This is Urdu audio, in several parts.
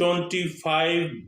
25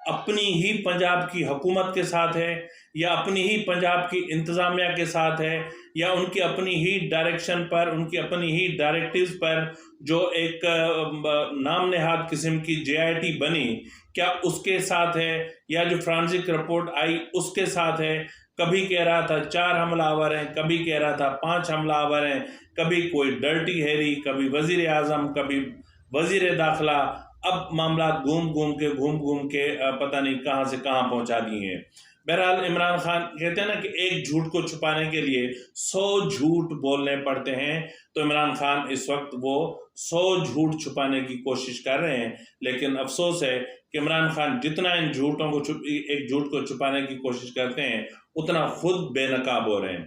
اپنی ہی پنجاب کی حکومت کے ساتھ ہے یا اپنی ہی پنجاب کی انتظامیہ کے ساتھ ہے یا ان کی اپنی ہی ڈائریکشن پر، ان کی اپنی ہی ڈائریکٹیوز پر جو ایک نام نہاد قسم کی JIT بنی، کیا اس کے ساتھ ہے یا جو فرانسک رپورٹ آئی اس کے ساتھ ہے؟ کبھی کہہ رہا تھا 4 حملہ آور ہیں، کبھی کہہ رہا تھا 5 حملہ آور ہیں، کبھی کوئی ڈرٹی ہیری، کبھی وزیر اعظم، کبھی وزیر داخلہ. اب معاملات گھوم گھوم کے پتہ نہیں کہاں سے کہاں پہنچا دی ہیں. بہرحال عمران خان کہتے ہیں نا کہ ایک جھوٹ کو چھپانے کے لیے 100 جھوٹ بولنے پڑتے ہیں، تو عمران خان اس وقت وہ 100 جھوٹ چھپانے کی کوشش کر رہے ہیں. لیکن افسوس ہے کہ عمران خان جتنا ان جھوٹوں کو ایک جھوٹ کو چھپانے کی کوشش کرتے ہیں اتنا خود بے نقاب ہو رہے ہیں.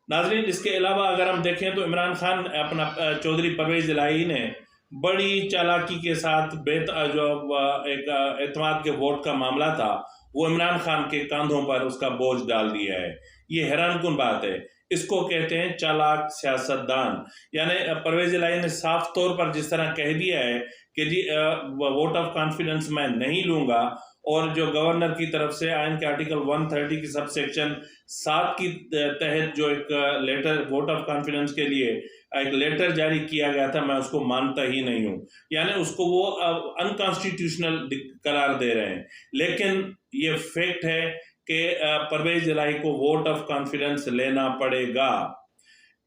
ناظرین، اس کے علاوہ اگر ہم دیکھیں تو عمران خان اپنا چودھری پرویز الہی نے بڑی چالاکی کے ساتھ جو ایک اعتماد کے ووٹ کا معاملہ تھا وہ عمران خان کے کاندھوں پر اس کا بوجھ ڈال دیا ہے. یہ حیران کن بات ہے. اس کو کہتے ہیں چالاک سیاست دان. یعنی پرویز الہی نے صاف طور پر جس طرح کہہ دیا ہے کہ جی ووٹ آف کانفیڈنس میں نہیں لوں گا، اور جو گورنر کی طرف سے آئین کے آرٹیکل 130 کی سب سیکشن 7 کی تحت جو ایک لیٹر ووٹ آف کانفیڈنس کے لیے ایک لیٹر جاری کیا گیا تھا، میں اس کو مانتا ہی نہیں ہوں. یعنی اس کو وہ انکانسٹیٹیوشنل قرار دے رہے ہیں. لیکن یہ فیکٹ ہے کہ پرویز الہی کو ووٹ آف کانفیڈنس لینا پڑے گا.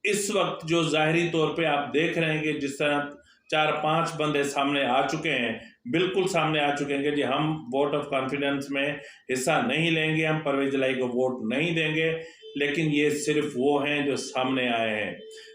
اس وقت جو ظاہری طور پہ آپ دیکھ رہے ہیں کہ جس طرح 4-5 بندے سامنے آ چکے ہیں، بالکل سامنے آ چکے ہیں کہ جی ہم ووٹ آف کانفیڈنس میں حصہ نہیں لیں گے، ہم پرویز الہی کو ووٹ نہیں دیں گے. لیکن یہ صرف وہ ہیں جو سامنے آئے ہیں.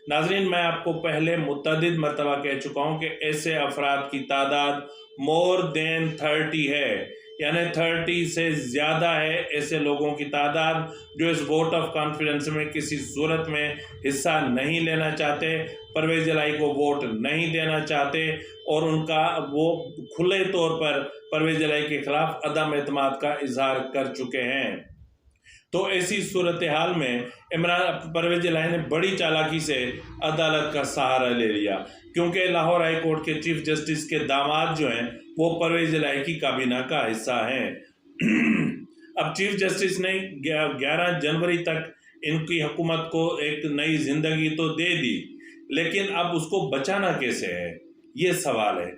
ناظرین، میں آپ کو پہلے متعدد مرتبہ کہہ چکا ہوں کہ ایسے افراد کی تعداد more than 30 ہے، یعنی 30 سے زیادہ ہے ایسے لوگوں کی تعداد جو اس ووٹ آف کانفیڈنس میں کسی صورت میں حصہ نہیں لینا چاہتے، پرویز الہی کو ووٹ نہیں دینا چاہتے، اور ان کا وہ کھلے طور پر پرویز الہی کے خلاف عدم اعتماد کا اظہار کر چکے ہیں. تو ایسی صورتحال میں پرویز الہی نے بڑی چالاکی سے عدالت کا سہارا لے لیا، کیونکہ لاہور ہائی کورٹ کے چیف جسٹس کے داماد جو ہیں وہ پرویز الہی کی کابینہ کا حصہ ہیں. اب چیف جسٹس نے 11 جنوری تک ان کی حکومت کو ایک نئی زندگی تو دے دی، لیکن اب اس کو بچانا کیسے ہے، یہ سوال ہے.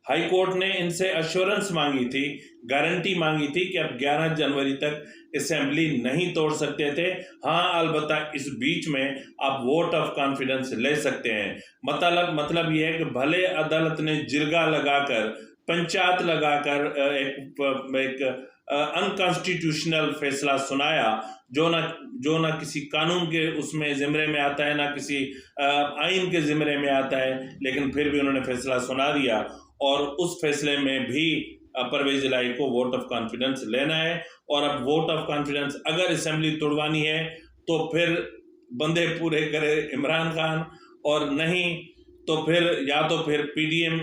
ہائی کورٹ نے ان سے ایشورنس مانگی تھی، گارنٹی مانگی تھی کہ اب 11 جنوری تک اسمبلی نہیں توڑ سکتے تھے. ہاں، البتہ اس بیچ میں آپ ووٹ آف کانفیڈنس لے سکتے ہیں. مطلب یہ ہے کہ بھلے عدالت نے جرگہ لگا کر، پنچایت لگا کر ایک انکانسٹیٹیوشنل فیصلہ سنایا جو نہ کسی قانون کے اس میں زمرے میں آتا ہے، نہ کسی آئین کے زمرے میں آتا ہے، لیکن پھر بھی انہوں نے فیصلہ سنا دیا. اور اس فیصلے میں بھی پرویز الہی کو ووٹ آف کانفیڈنس لینا ہے. اور اب ووٹ آف کانفیڈنس اگر اسمبلی توڑوانی ہے تو پھر بندے پورے کرے عمران خان، اور نہیں تو پھر PDM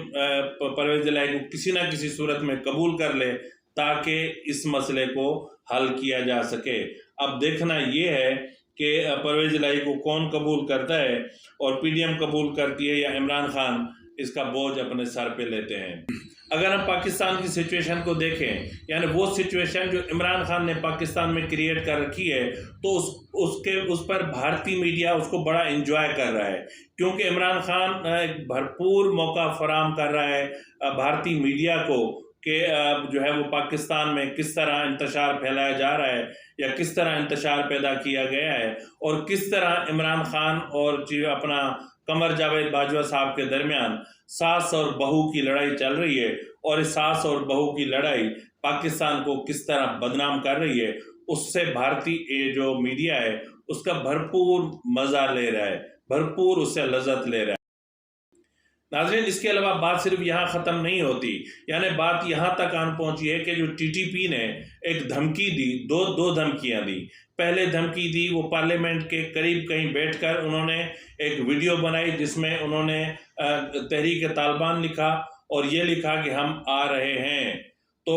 پرویز الہی کو کسی نہ کسی صورت میں قبول کر لے تاکہ اس مسئلے کو حل کیا جا سکے. اب دیکھنا یہ ہے کہ پرویز الہی کو کون قبول کرتا ہے، اور PDM قبول کرتی ہے یا عمران خان اس کا بوجھ اپنے سر پہ لیتے ہیں. اگر ہم پاکستان کی سچویشن کو دیکھیں، یعنی وہ سچویشن جو عمران خان نے پاکستان میں کریٹ کر رکھی ہے، تو اس پر بھارتی میڈیا اس کو بڑا انجوائے کر رہا ہے، کیونکہ عمران خان ایک بھرپور موقع فراہم کر رہا ہے بھارتی میڈیا کو کہ جو ہے وہ پاکستان میں کس طرح انتشار پھیلایا جا رہا ہے یا کس طرح انتشار پیدا کیا گیا ہے، اور کس طرح عمران خان اور اپنا قمر جاوید باجوہ صاحب کے درمیان ساس اور بہو کی لڑائی چل رہی ہے، اور اس ساس اور بہو کی لڑائی پاکستان کو کس طرح بدنام کر رہی ہے. اس سے بھارتی جو میڈیا ہے اس کا بھرپور مزہ لے رہا ہے، بھرپور اس سے لذت لے رہا ہے. ناظرین، اس کے علاوہ بات صرف یہاں ختم نہیں ہوتی. یعنی بات یہاں تک آن پہنچی ہے کہ جو TTP نے ایک دھمکی دی، دو دھمکیاں دی. پہلے دھمکی دی وہ پارلیمنٹ کے قریب کہیں بیٹھ کر انہوں نے ایک ویڈیو بنائی جس میں انہوں نے تحریک طالبان لکھا اور یہ لکھا کہ ہم آ رہے ہیں. تو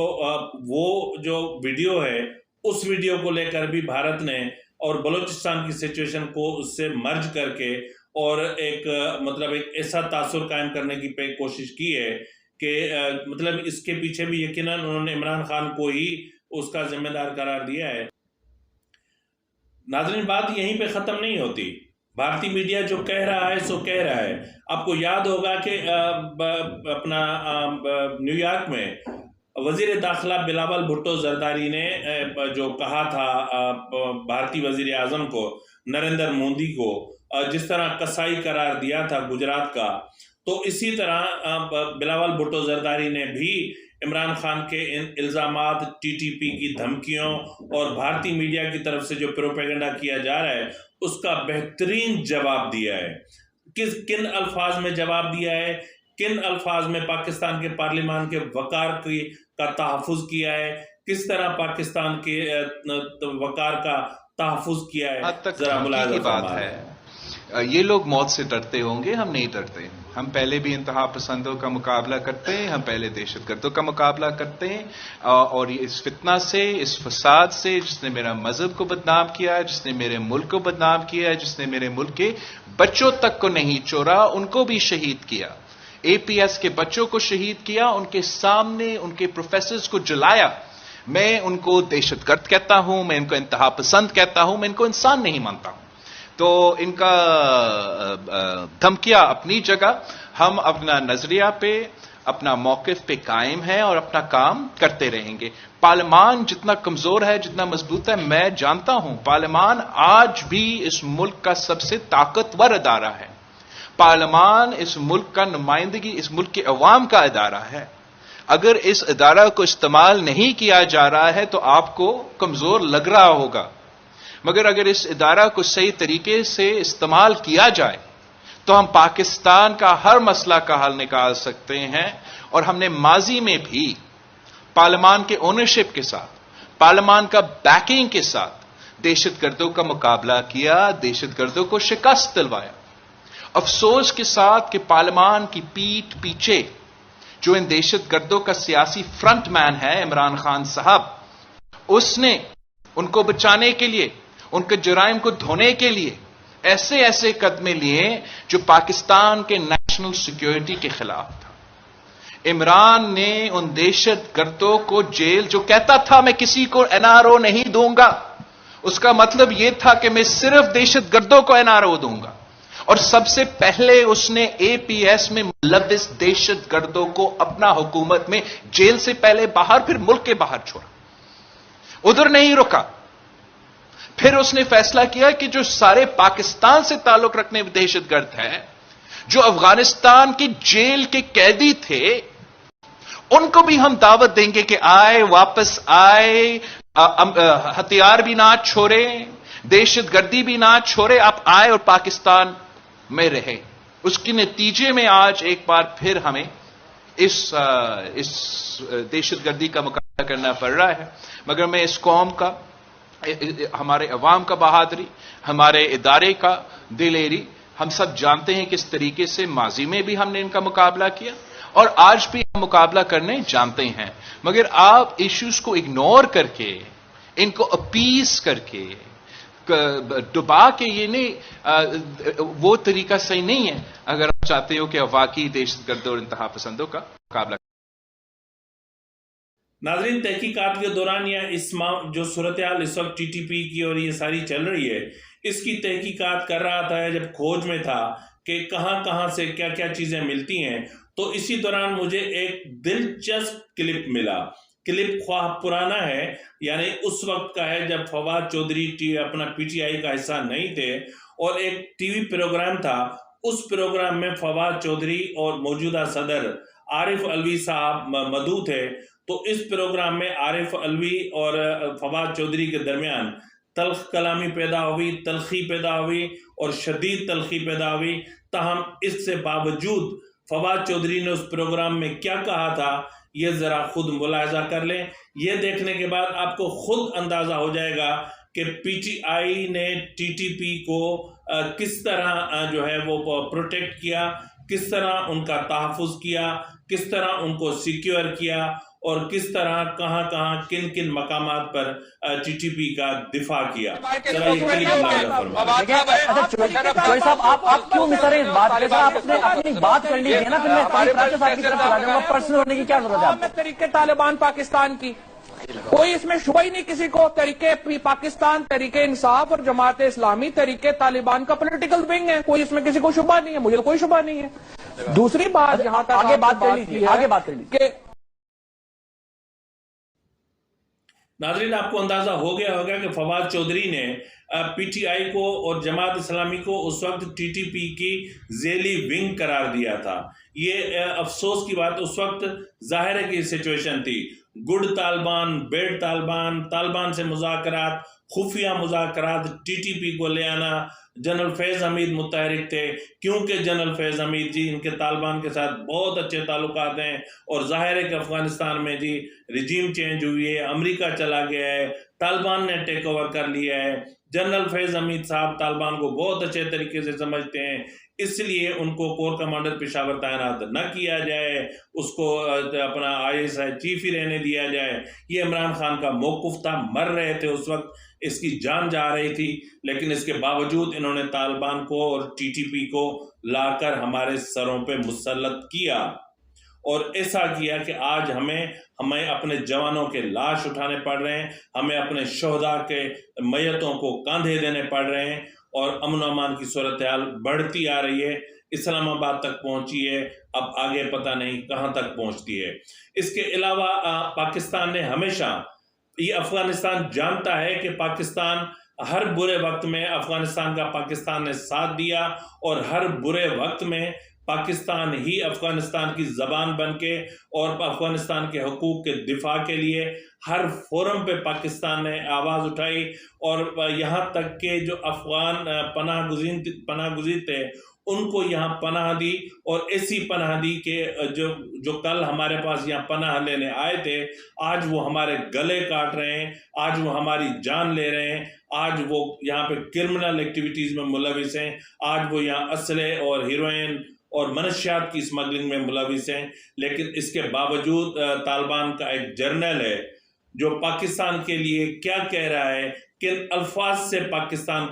وہ جو ویڈیو ہے اس ویڈیو کو لے کر بھی بھارت نے اور بلوچستان کی سچویشن کو اس سے مرج کر کے اور ایک ایسا تاثر قائم کرنے کی کوشش کی ہے کہ مطلب اس کے پیچھے بھی یقیناً انہوں نے عمران خان کو ہی اس کا ذمہ دار قرار دیا ہے۔ ناظرین، بات یہیں پہ ختم نہیں ہوتی، بھارتی میڈیا جو کہہ رہا ہے سو کہہ رہا ہے۔ آپ کو یاد ہوگا کہ اپنا نیو یارک میں وزیر داخلہ بلاول بھٹو زرداری نے جو کہا تھا بھارتی وزیر اعظم کو، نریندر مودی کو، جس طرح کسائی قرار دیا تھا گجرات کا، تو اسی طرح بلاول بھٹو زرداری نے بھی عمران خان کے ان الزامات، ٹی ٹی پی کی دھمکیوں اور بھارتی میڈیا کی طرف سے جو پروپیگنڈا کیا جا رہا ہے اس کا بہترین جواب دیا ہے۔ کن الفاظ میں جواب دیا ہے، کن الفاظ میں پاکستان کے پارلیمان کے وقار کا تحفظ کیا ہے، کس طرح پاکستان کے وقار کا تحفظ کیا ہے، ذرا ملاحظہ فرمائیں۔ یہ لوگ موت سے ڈرتے ہوں گے، ہم نہیں ڈرتے۔ ہم پہلے بھی انتہا پسندوں کا مقابلہ کرتے ہیں، ہم پہلے دہشت گردوں کا مقابلہ کرتے ہیں، اور اس فتنہ سے، اس فساد سے جس نے میرا مذہب کو بدنام کیا ہے، جس نے میرے ملک کو بدنام کیا ہے، جس نے میرے ملک کے بچوں تک کو نہیں چھوڑا، ان کو بھی شہید کیا، اے پی ایس کے بچوں کو شہید کیا، ان کے سامنے ان کے پروفیسرز کو جلایا، میں ان کو دہشت گرد کہتا ہوں، میں ان کو انتہا پسند کہتا ہوں، میں ان کو انسان نہیں مانتا ہوں۔ تو ان کا دھمکیاں اپنی جگہ، ہم اپنا نظریہ پہ، اپنا موقف پہ قائم ہیں اور اپنا کام کرتے رہیں گے۔ پارلیمان جتنا کمزور ہے، جتنا مضبوط ہے، میں جانتا ہوں پارلیمان آج بھی اس ملک کا سب سے طاقتور ادارہ ہے۔ پارلیمان اس ملک کا نمائندگی، اس ملک کے عوام کا ادارہ ہے۔ اگر اس ادارہ کو استعمال نہیں کیا جا رہا ہے تو آپ کو کمزور لگ رہا ہوگا، مگر اگر اس ادارہ کو صحیح طریقے سے استعمال کیا جائے تو ہم پاکستان کا ہر مسئلہ کا حل نکال سکتے ہیں۔ اور ہم نے ماضی میں بھی پارلیمان کے اونرشپ کے ساتھ، پارلیمان کا بیکنگ کے ساتھ دہشت گردوں کا مقابلہ کیا، دہشت گردوں کو شکست دلوایا۔ افسوس کے ساتھ کہ پارلیمان کی پیٹھ پیچھے جو ان دہشت گردوں کا سیاسی فرنٹ مین ہے عمران خان صاحب، اس نے ان کو بچانے کے لیے، ان کے جرائم کو دھونے کے لیے ایسے قدمے لیے جو پاکستان کے نیشنل سیکیورٹی کے خلاف تھا۔ عمران نے ان دہشت گردوں کو جیل، جو کہتا تھا میں کسی کو این آر او نہیں دوں گا، اس کا مطلب یہ تھا کہ میں صرف دہشت گردوں کو این آر او دوں گا، اور سب سے پہلے اس نے اے پی ایس میں ملوث دہشت گردوں کو اپنا حکومت میں جیل سے پہلے باہر، پھر ملک کے باہر چھوڑا، ادھر نہیں رکا۔ پھر اس نے فیصلہ کیا کہ جو سارے پاکستان سے تعلق رکھنے دہشت گرد ہیں، جو افغانستان کی جیل کے قیدی تھے، ان کو بھی ہم دعوت دیں گے کہ آئے، واپس آئے، ہتھیار بھی نہ چھوڑے، دہشت گردی بھی نہ چھوڑے، آپ آئے اور پاکستان میں رہے۔ اس کے نتیجے میں آج ایک بار پھر ہمیں اس دہشت گردی کا مقابلہ کرنا پڑ رہا ہے، مگر میں اس قوم کا، ہمارے عوام کا بہادری، ہمارے ادارے کا دلیری، ہم سب جانتے ہیں کس طریقے سے ماضی میں بھی ہم نے ان کا مقابلہ کیا اور آج بھی ہم مقابلہ کرنے جانتے ہیں۔ مگر آپ ایشوز کو اگنور کر کے، ان کو اپیز کر کے، ڈبا کے، یہ نہیں، وہ طریقہ صحیح نہیں ہے اگر آپ چاہتے ہو کہ واقعی دہشت گردوں اور انتہا پسندوں کا مقابلہ۔ ناظرین، تحقیقات کے دوران یا جو صورتحال اس وقت ٹی ٹی پی کی اور یہ ساری چل رہی ہے، اس کی تحقیقات کر رہا تھا جب کھوج میں تھا کہ کہاں کہاں سے کیا کیا چیزیں ملتی ہیں، تو اسی دوران مجھے ایک دلچسپ کلپ ملا۔ کلپ خواہ پرانا ہے، یعنی اس وقت کا ہے جب فواد چودھری اپنا پی ٹی آئی کا حصہ نہیں تھے، اور ایک ٹی وی پروگرام تھا، اس پروگرام میں فواد چودھری اور موجودہ صدر عارف علوی صاحب مدعو تھے۔ تو اس پروگرام میں عارف علوی اور فواد چودھری کے درمیان تلخ کلامی پیدا ہوئی، تلخی پیدا ہوئی اور شدید تلخی پیدا ہوئی۔ تاہم اس سے باوجود فواد چودھری نے اس پروگرام میں کیا کہا تھا، یہ ذرا خود ملاحظہ کر لیں۔ یہ دیکھنے کے بعد آپ کو خود اندازہ ہو جائے گا کہ پی ٹی آئی نے ٹی ٹی پی کو کس طرح جو ہے وہ پروٹیکٹ کیا، کس طرح ان کا تحفظ کیا، کس طرح ان کو سیکیور کیا، اور کس طرح کہاں کہاں کن کن مقامات پر ٹی ٹی پی کا دفاع کیا. ذرا یہ کلپ ملاحظہ فرمائیں. جوہری صاحب آپ کیوں مصر ہیں اس بات پہ؟ آپ اپنی بات کر لیجیے نا، پھر میں پرافیسر صاحب کی طرف چلا جاؤں گا. پرسنل ہونے کی کیا ضرورت ہے آپ کو؟ طریقے طالبان پاکستان کی کوئی اس میں شبہ ہی نہیں کسی کو. طریقے پاکستان، تحریک انصاف اور جماعت اسلامی طریقے طالبان کا پولیٹیکل ونگ ہے. کوئی اس میں کسی کو شبہ نہیں ہے، مجھے کوئی شبہ نہیں ہے. دوسری بات یہاں تک آگے بات کر لیجیے، آگے بات کر لیجیے. ناظرین، آپ کو اندازہ ہو گیا ہوگا کہ فواد چودھری نے پی ٹی آئی کو اور جماعت اسلامی کو اس وقت ٹی ٹی پی کی ذیلی ونگ قرار دیا تھا. یہ افسوس کی بات اس وقت ظاہر ہے کہ سچویشن تھی. گڈ طالبان، بیڈ طالبان، طالبان سے مذاکرات، خفیہ مذاکرات، ٹی ٹی پی کو لے آنا. جنرل فیض حمید متحرک تھے، کیونکہ جنرل فیض حمید جی ان کے طالبان کے ساتھ بہت اچھے تعلقات ہیں، اور ظاہر ہے کہ افغانستان میں جی رجیم چینج ہوئی ہے، امریکہ چلا گیا ہے، طالبان نے ٹیک اوور کر لیا ہے. جنرل فیض حمید صاحب طالبان کو بہت اچھے طریقے سے سمجھتے ہیں، اس لیے ان کو کور کمانڈر پشاور تعینات نہ کیا جائے، اس کو اپنا ISI چیف ہی رہنے دیا جائے. یہ عمران خان کا موقف تھا. مر رہے تھے اس وقت، اس کی جان جا رہی تھی، لیکن اس کے باوجود انہوں نے طالبان کو اور ٹی ٹی پی کو لا کر ہمارے سروں پہ مسلط کیا. اور ایسا کیا کہ آج ہمیں اپنے جوانوں کے لاش اٹھانے پڑ رہے ہیں، ہمیں اپنے شہداء کے میتوں کو کاندھے دینے پڑ رہے ہیں، اور امن و امان کی صورتحال بڑھتی آ رہی ہے. اسلام آباد تک پہنچی ہے، اب آگے پتہ نہیں کہاں تک پہنچتی ہے. اس کے علاوہ پاکستان نے ہمیشہ، یہ افغانستان جانتا ہے کہ پاکستان ہر برے وقت میں افغانستان کا پاکستان نے ساتھ دیا، اور ہر برے وقت میں پاکستان ہی افغانستان کی زبان بن کے اور افغانستان کے حقوق کے دفاع کے لیے ہر فورم پہ پاکستان نے آواز اٹھائی. اور یہاں تک کہ جو افغان پناہ گزین تھے ان کو یہاں پناہ دی، اور ایسی پناہ دی کہ جو کل ہمارے پاس یہاں پناہ لینے آئے تھے، آج وہ ہمارے گلے کاٹ رہے ہیں، آج وہ ہماری جان لے رہے ہیں، آج وہ یہاں پہ کرمنل ایکٹیویٹیز میں ملوث ہیں، آج وہ یہاں اسلحے اور ہیروئن اور منشیات کی اسمگلنگ میں ملوث ہیں. لیکن اس کے باوجود طالبان کا ایک جرنل ہے جو پاکستان کے لیے کیا کہہ رہا ہے، کن الفاظ سے پاکستان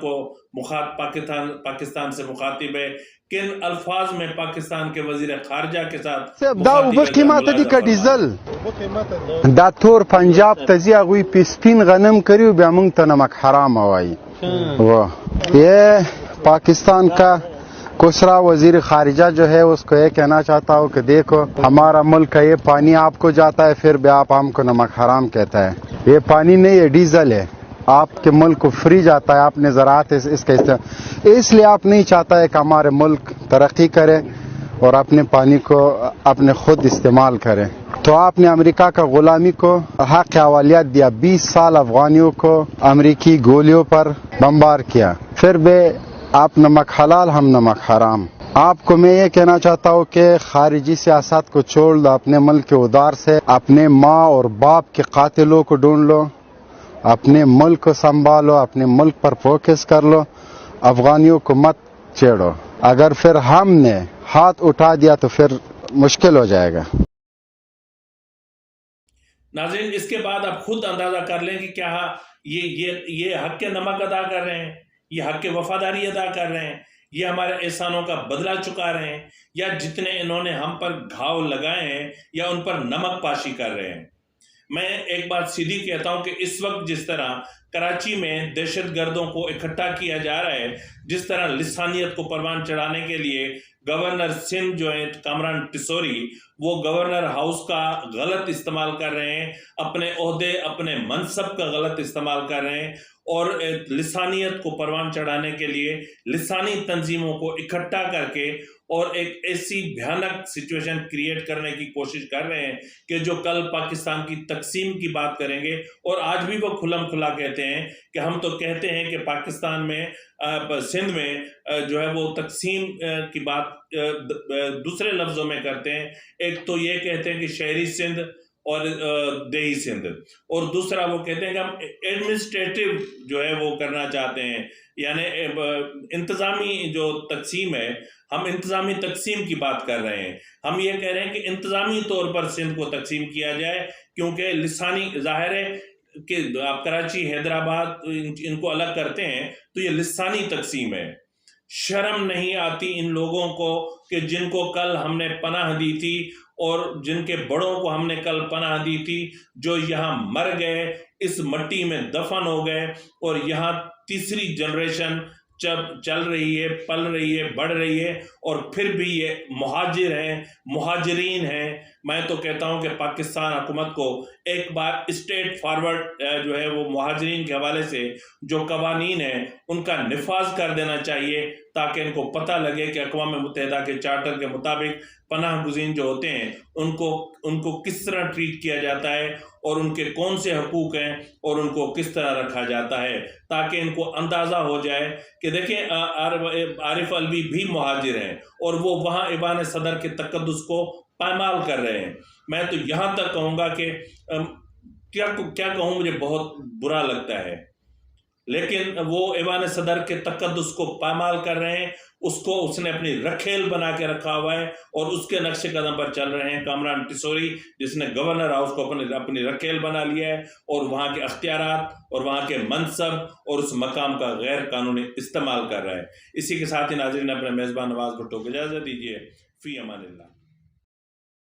سے مخاطب ہے، کن الفاظ میں پاکستان کے وزیر خارجہ کے ساتھ دا اوبه قیمت دي که ډیزل دا تور پنجاب ته ځي هغوی پې سپین غنم کری و بیا موږ ته نمک حرام وایي. یہ پاکستان کا کسرا وزیر خارجہ جو ہے اس کو یہ کہنا چاہتا ہوں کہ دیکھو ہمارا ملک کا یہ پانی آپ کو جاتا ہے، پھر بھی آپ ہم کو نمک حرام کہتا ہے. یہ پانی نہیں، یہ ڈیزل ہے، آپ کے ملک کو فری جاتا ہے. آپ نے زراعت اس کا اس لیے آپ نہیں چاہتا ہے کہ ہمارے ملک ترقی کرے اور اپنے پانی کو اپنے خود استعمال کرے. تو آپ نے امریکہ کا غلامی کو حق حوالیت دیا، 20 سال افغانیوں کو امریکی گولیوں پر بمبار کیا، پھر بھی آپ نمک حلال ہم نمک حرام. آپ کو میں یہ کہنا چاہتا ہوں کہ خارجی سیاست کو چھوڑ دو، اپنے ملک کے ادار سے اپنے ماں اور باپ کے قاتلوں کو ڈھونڈ لو، اپنے ملک کو سنبھالو، اپنے ملک پر فوکس کر لو، افغانیوں کو مت چھیڑو. اگر پھر ہم نے ہاتھ اٹھا دیا تو پھر مشکل ہو جائے گا. ناظرین، اس کے بعد آپ خود اندازہ کر لیں کہ کیا یہ حق کے نمک ادا کر رہے ہیں، یہ حق کے وفاداری ادا کر رہے ہیں، یہ ہمارے احسانوں کا بدلہ چکا رہے ہیں، یا جتنے انہوں نے ہم پر گھاؤ لگائے ہیں یا ان پر نمک پاشی کر رہے ہیں. میں ایک بات سیدھی کہتا ہوں کہ اس وقت جس طرح کراچی میں دہشت گردوں کو اکٹھا کیا جا رہا ہے، جس طرح لسانیت کو پروان چڑھانے کے لیے گورنر سندھ جو ہے کامران ٹسوری، وہ گورنر ہاؤس کا غلط استعمال کر رہے ہیں، اپنے عہدے اپنے منصب کا غلط استعمال کر رہے ہیں، اور لسانیت کو پروان چڑھانے کے لیے لسانی تنظیموں کو اکٹھا کر کے اور ایک ایسی بھیانک سچویشن کریٹ کرنے کی کوشش کر رہے ہیں کہ جو کل پاکستان کی تقسیم کی بات کریں گے. اور آج بھی وہ کھلم کھلا کہتے ہیں کہ ہم تو کہتے ہیں کہ پاکستان میں سندھ میں جو ہے وہ تقسیم کی بات دوسرے لفظوں میں کرتے ہیں. ایک تو یہ کہتے ہیں کہ شہری سندھ اور دیہی سندھ، اور دوسرا وہ کہتے ہیں کہ ہم ایڈمنسٹریٹو جو ہے وہ کرنا چاہتے ہیں، یعنی انتظامی جو تقسیم ہے، ہم انتظامی تقسیم کی بات کر رہے ہیں. ہم یہ کہہ رہے ہیں کہ انتظامی طور پر سندھ کو تقسیم کیا جائے، کیونکہ لسانی ظاہر ہے کہ آپ کراچی حیدرآباد ان کو الگ کرتے ہیں تو یہ لسانی تقسیم ہے. شرم نہیں آتی ان لوگوں کو کہ جن کو کل ہم نے پناہ دی تھی اور جن کے بڑوں کو ہم نے کل پناہ دی تھی، جو یہاں مر گئے، اس مٹی میں دفن ہو گئے، اور یہاں تیسری جنریشن چل رہی ہے، پل رہی ہے، بڑھ رہی ہے، اور پھر بھی یہ مہاجر ہیں، مہاجرین ہیں. میں تو کہتا ہوں کہ پاکستان حکومت کو ایک بار اسٹیٹ فارورڈ جو ہے وہ مہاجرین کے حوالے سے جو قوانین ہیں ان کا نفاذ کر دینا چاہیے، تاکہ ان کو پتہ لگے کہ اقوام متحدہ کے چارٹر کے مطابق پناہ گزین جو ہوتے ہیں ان کو کس طرح ٹریٹ کیا جاتا ہے، اور ان کے کون سے حقوق ہیں، اور ان کو کس طرح رکھا جاتا ہے، تاکہ ان کو اندازہ ہو جائے کہ دیکھیں عارف علوی بھی مہاجر ہیں اور وہ وہاں ایوان صدر کے تقدس کو پامال کر رہے ہیں. میں تو یہاں تک کہوں گا کہ کیا کہوں، مجھے بہت برا لگتا ہے، لیکن وہ ایوان صدر کے تقدس کو پامال کر رہے ہیں. اس نے اپنی رکھیل بنا کے رکھا ہوا ہے اور اس کے نقش قدم پر چل رہے ہیں. کامران ٹیسوری جس نے گورنر ہاؤس کو اپنی رکھیل بنا لیا ہے اور وہاں کے اختیارات اور وہاں کے منصب اور اس مقام کا غیر قانونی استعمال کر رہا ہے. اسی کے ساتھ ہی ناظرین اپنے میزبان نواز بھٹو کو اجازت دیجیے. فی امان اللہ.